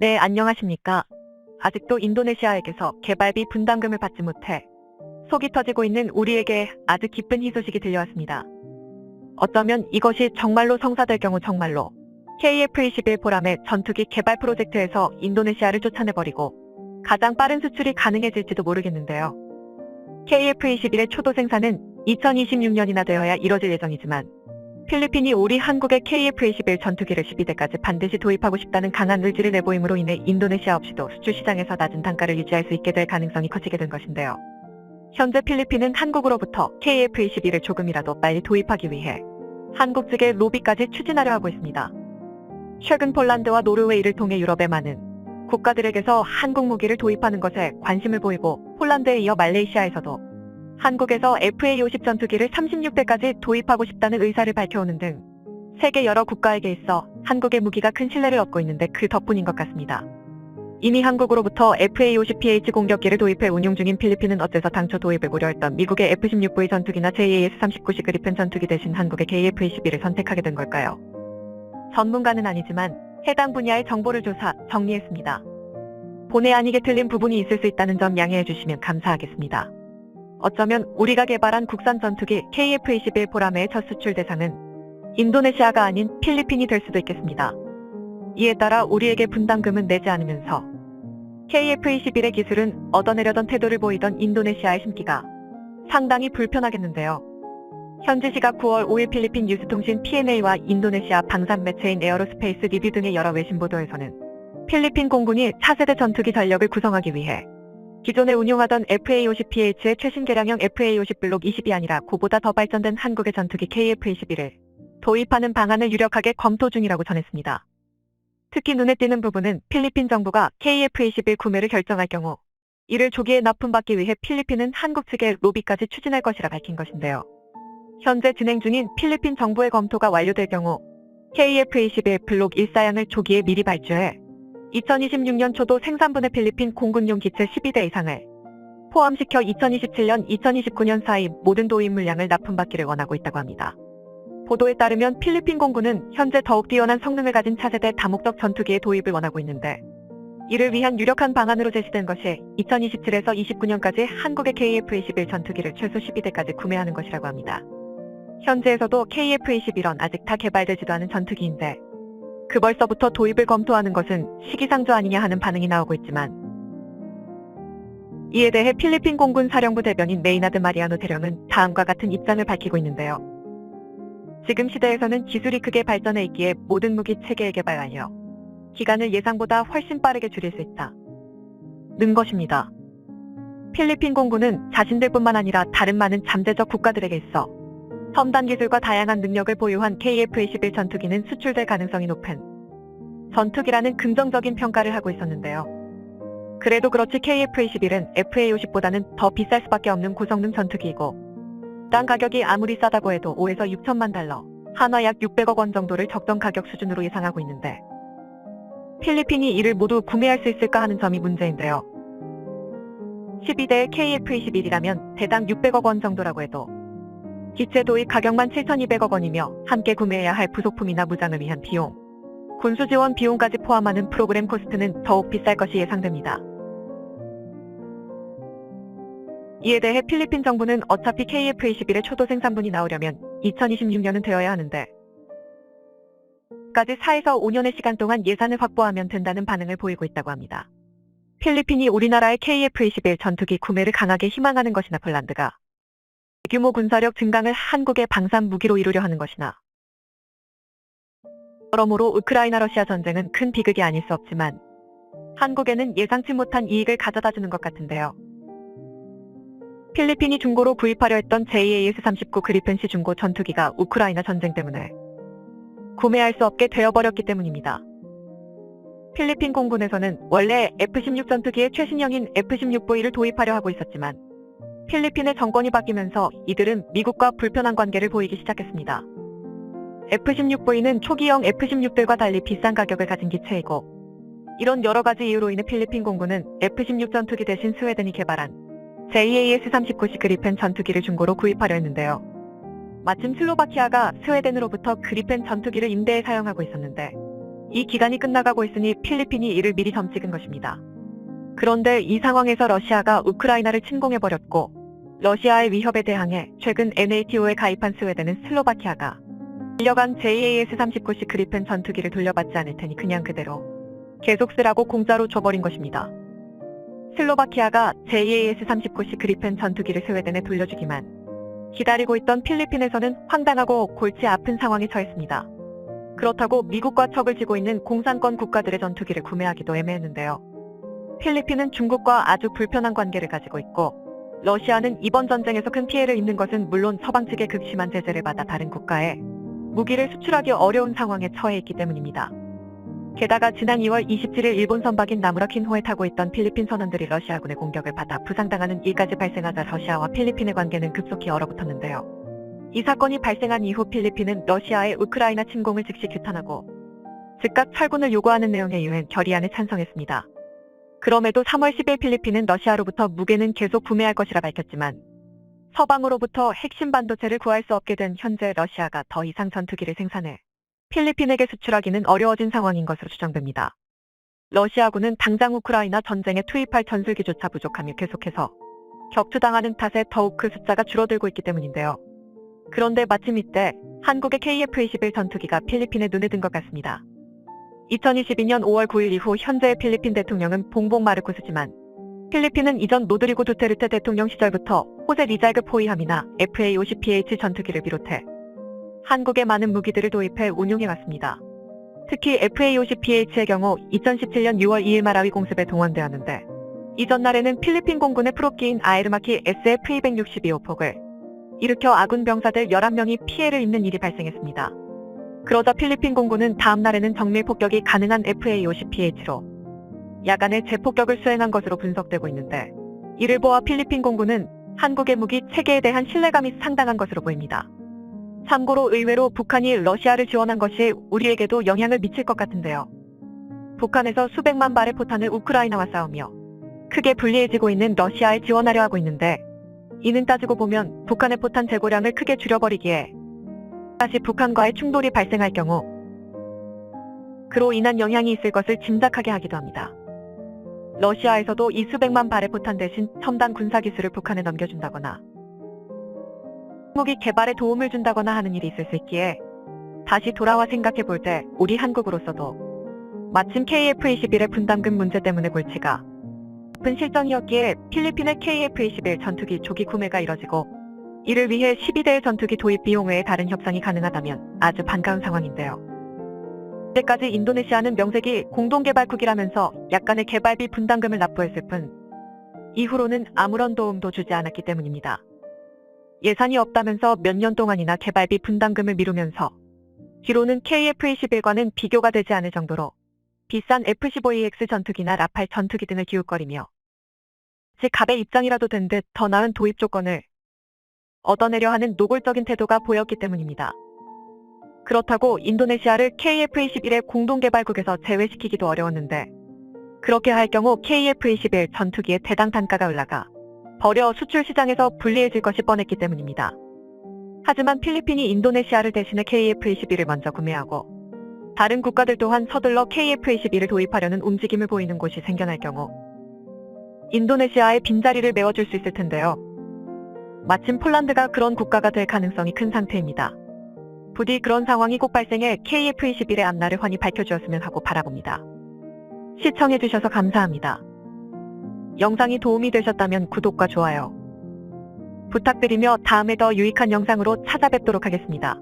네, 안녕하십니까. 아직도 인도네시아에게서 개발비 분담금을 받지 못해 속이 터지고 있는 우리에게 아주 기쁜 희소식이 들려왔습니다. 어쩌면 이것이 정말로 성사될 경우 정말로 KF-21 포람의 전투기 개발 프로젝트에서 인도네시아를 쫓아내버리고 가장 빠른 수출이 가능해질지도 모르겠는데요. KF-21의 초도 생산은 2026년이나 되어야 이뤄질 예정이지만 필리핀이 우리 한국의 KF-21 전투기를 12대까지 반드시 도입하고 싶다는 강한 의지를 내보임으로 인해 인도네시아 없이도 수출 시장에서 낮은 단가를 유지할 수 있게 될 가능성이 커지게 된 것인데요. 현재 필리핀은 한국으로부터 KF-21을 조금이라도 빨리 도입하기 위해 한국 측의 로비까지 추진하려 하고 있습니다. 최근 폴란드와 노르웨이를 통해 유럽의 많은 국가들에게서 한국 무기를 도입하는 것에 관심을 보이고 폴란드에 이어 말레이시아에서도 한국에서 FA-50 전투기를 36대까지 도입하고 싶다는 의사를 밝혀오는 등 세계 여러 국가에게 있어 한국의 무기가 큰 신뢰를 얻고 있는데 그 덕분인 것 같습니다. 이미 한국으로부터 FA-50PH 공격기를 도입해 운용 중인 필리핀은 어째서 당초 도입을 고려했던 미국의 F-16V 전투기나 JAS-39C 그리펜 전투기 대신 한국의 KF-21을 선택하게 된 걸까요? 전문가는 아니지만 해당 분야의 정보를 조사, 정리했습니다. 본의 아니게 틀린 부분이 있을 수 있다는 점 양해해 주시면 감사하겠습니다. 어쩌면 우리가 개발한 국산 전투기 KF-21 포람의 첫 수출 대상은 인도네시아가 아닌 필리핀이 될 수도 있겠습니다. 이에 따라 우리에게 분담금은 내지 않으면서 KF-21의 기술은 얻어내려던 태도를 보이던 인도네시아의 심기가 상당히 불편하겠는데요. 현지 시각 9월 5일 필리핀 뉴스통신 PNA와 인도네시아 방산 매체인 에어로스페이스 리뷰 등의 여러 외신 보도에서는 필리핀 공군이 차세대 전투기 전력을 구성하기 위해 기존에 운용하던 FA-50PH의 최신 개량형 FA-50 블록 20이 아니라 그보다 더 발전된 한국의 전투기 KF-21을 도입하는 방안을 유력하게 검토 중이라고 전했습니다. 특히 눈에 띄는 부분은 필리핀 정부가 KF-21 구매를 결정할 경우 이를 조기에 납품받기 위해 필리핀은 한국 측의 로비까지 추진할 것이라 밝힌 것인데요. 현재 진행 중인 필리핀 정부의 검토가 완료될 경우 KF-21 블록 1사양을 조기에 미리 발주해 2026년 초도 생산분의 필리핀 공군용 기체 12대 이상을 포함시켜 2027년, 2029년 사이 모든 도입 물량을 납품받기를 원하고 있다고 합니다. 보도에 따르면 필리핀 공군은 현재 더욱 뛰어난 성능을 가진 차세대 다목적 전투기의 도입을 원하고 있는데 이를 위한 유력한 방안으로 제시된 것이 2027에서 29년까지 한국의 KF-21 전투기를 최소 12대까지 구매하는 것이라고 합니다. 현재에서도 KF-21은 아직 다 개발되지도 않은 전투기인데 그 벌써부터 도입을 검토하는 것은 시기상조 아니냐 하는 반응이 나오고 있지만 이에 대해 필리핀 공군 사령부 대변인 레이나드 마리아노 대령은 다음과 같은 입장을 밝히고 있는데요. 지금 시대에서는 기술이 크게 발전해 있기에 모든 무기 체계의 개발 완료 기간을 예상보다 훨씬 빠르게 줄일 수 있다는 것입니다. 필리핀 공군은 자신들뿐만 아니라 다른 많은 잠재적 국가들에게 있어 첨단 기술과 다양한 능력을 보유한 KF-21 전투기는 수출될 가능성이 높은 전투기라는 긍정적인 평가를 하고 있었는데요. 그래도 그렇지 KF-21은 FA-50보다는 더 비쌀 수밖에 없는 고성능 전투기이고 땅 가격이 아무리 싸다고 해도 5에서 6천만 달러, 한화 약 600억 원 정도를 적정 가격 수준으로 예상하고 있는데 필리핀이 이를 모두 구매할 수 있을까 하는 점이 문제인데요. 12대의 KF-21이라면 대당 600억 원 정도라고 해도 기체 도입 가격만 7,200억 원이며 함께 구매해야 할 부속품이나 무장을 위한 비용, 군수 지원 비용까지 포함하는 프로그램 코스트는 더욱 비쌀 것이 예상됩니다. 이에 대해 필리핀 정부는 어차피 KF-21의 초도 생산분이 나오려면 2026년은 되어야 하는데 까지 4에서 5년의 시간 동안 예산을 확보하면 된다는 반응을 보이고 있다고 합니다. 필리핀이 우리나라의 KF-21 전투기 구매를 강하게 희망하는 것이나 폴란드가 규모 군사력 증강을 한국의 방산 무기로 이루려 하는 것이나 여러모로 우크라이나 러시아 전쟁은 큰 비극이 아닐 수 없지만 한국에는 예상치 못한 이익을 가져다주는 것 같은데요. 필리핀이 중고로 구입하려 했던 JAS-39 그리펜시 중고 전투기가 우크라이나 전쟁 때문에 구매할 수 없게 되어버렸기 때문입니다. 필리핀 공군에서는 원래 F-16 전투기의 최신형인 F-16V를 도입하려 하고 있었지만 필리핀의 정권이 바뀌면서 이들은 미국과 불편한 관계를 보이기 시작했습니다. F-16V는 초기형 F-16들과 달리 비싼 가격을 가진 기체이고 이런 여러 가지 이유로 인해 필리핀 공군은 F-16 전투기 대신 스웨덴이 개발한 JAS-39C 그리펜 전투기를 중고로 구입하려 했는데요. 마침 슬로바키아가 스웨덴으로부터 그리펜 전투기를 임대해 사용하고 있었는데 이 기간이 끝나가고 있으니 필리핀이 이를 미리 점찍은 것입니다. 그런데 이 상황에서 러시아가 우크라이나를 침공해버렸고 러시아의 위협에 대항해 최근 NATO에 가입한 스웨덴은 슬로바키아가 빌려간 JAS-39C 그리펜 전투기를 돌려받지 않을 테니 그냥 그대로 계속 쓰라고 공짜로 줘버린 것입니다. 슬로바키아가 JAS-39C 그리펜 전투기를 스웨덴에 돌려주기만 기다리고 있던 필리핀에서는 황당하고 골치 아픈 상황에 처했습니다. 그렇다고 미국과 척을 지고 있는 공산권 국가들의 전투기를 구매하기도 애매했는데요. 필리핀은 중국과 아주 불편한 관계를 가지고 있고 러시아는 이번 전쟁에서 큰 피해를 입는 것은 물론 서방 측의 극심한 제재를 받아 다른 국가에 무기를 수출하기 어려운 상황에 처해 있기 때문입니다. 게다가 지난 2월 27일 일본 선박인 나무라 킨호에 타고 있던 필리핀 선원들이 러시아군의 공격을 받아 부상당하는 일까지 발생하자 러시아와 필리핀의 관계는 급속히 얼어붙었는데요. 이 사건이 발생한 이후 필리핀은 러시아의 우크라이나 침공을 즉시 규탄하고 즉각 철군을 요구하는 내용의 유엔 결의안에 찬성했습니다. 그럼에도 3월 10일 필리핀은 러시아로부터 무기는 계속 구매할 것이라 밝혔지만 서방으로부터 핵심 반도체를 구할 수 없게 된 현재 러시아가 더 이상 전투기를 생산해 필리핀에게 수출하기는 어려워진 상황인 것으로 추정됩니다. 러시아군은 당장 우크라이나 전쟁에 투입할 전술기조차 부족하며 계속해서 격추당하는 탓에 더욱 그 숫자가 줄어들고 있기 때문인데요. 그런데 마침 이때 한국의 KF-21 전투기가 필리핀에 눈에 든 것 같습니다. 2022년 5월 9일 이후 현재의 필리핀 대통령은 봉봉 마르코스지만 필리핀은 이전 로드리고 두테르테 대통령 시절부터 호세 리잘그 포이함이나 FA-50PH 전투기를 비롯해 한국에 많은 무기들을 도입해 운용해왔습니다. 특히 FA-50PH의 경우 2017년 6월 2일 마라위 공습에 동원되었는데 이전 날에는 필리핀 공군의 프로기인 아에르마키 SF-262호폭을 일으켜 아군 병사들 11명이 피해를 입는 일이 발생했습니다. 그러자 필리핀 공군은 다음 날에는 정밀 폭격이 가능한 FA-50PH로 야간에 재폭격을 수행한 것으로 분석되고 있는데 이를 보아 필리핀 공군은 한국의 무기 체계에 대한 신뢰감이 상당한 것으로 보입니다. 참고로 의외로 북한이 러시아를 지원한 것이 우리에게도 영향을 미칠 것 같은데요. 북한에서 수백만 발의 포탄을 우크라이나와 싸우며 크게 불리해지고 있는 러시아에 지원하려 하고 있는데 이는 따지고 보면 북한의 포탄 재고량을 크게 줄여버리기에 다시 북한과의 충돌이 발생할 경우 그로 인한 영향이 있을 것을 짐작하게 하기도 합니다. 러시아에서도 이 수백만 발의 포탄 대신 첨단 군사기술을 북한에 넘겨준다거나 무기 개발에 도움을 준다거나 하는 일이 있을 수 있기에 다시 돌아와 생각해 볼 때 우리 한국으로서도 마침 KF-21의 분담금 문제 때문에 골치가 아픈 실정이었기에 필리핀의 KF-21 전투기 조기 구매가 이뤄지고 이를 위해 12대의 전투기 도입 비용 외에 다른 협상이 가능하다면 아주 반가운 상황인데요. 이때까지 인도네시아는 명색이 공동개발국이라면서 약간의 개발비 분담금을 납부했을 뿐 이후로는 아무런 도움도 주지 않았기 때문입니다. 예산이 없다면서 몇 년 동안이나 개발비 분담금을 미루면서 뒤로는 KF-21과는 비교가 되지 않을 정도로 비싼 F-15EX 전투기나 라팔 전투기 등을 기웃거리며 즉 갑의 입장이라도 된 듯 더 나은 도입 조건을 얻어내려 하는 노골적인 태도가 보였기 때문입니다. 그렇다고 인도네시아를 KF-21의 공동개발국에서 제외시키기도 어려웠는데 그렇게 할 경우 KF-21 전투기의 대당 단가가 올라가 버려 수출 시장에서 불리해질 것이 뻔했기 때문입니다. 하지만 필리핀이 인도네시아를 대신해 KF-21을 먼저 구매하고 다른 국가들 또한 서둘러 KF-21을 도입하려는 움직임을 보이는 곳이 생겨날 경우 인도네시아의 빈자리를 메워줄 수 있을 텐데요. 마침 폴란드가 그런 국가가 될 가능성이 큰 상태입니다. 부디 그런 상황이 꼭 발생해 KF-21의 앞날을 환히 밝혀주었으면 하고 바라봅니다. 시청해주셔서 감사합니다. 영상이 도움이 되셨다면 구독과 좋아요 부탁드리며 다음에 더 유익한 영상으로 찾아뵙도록 하겠습니다.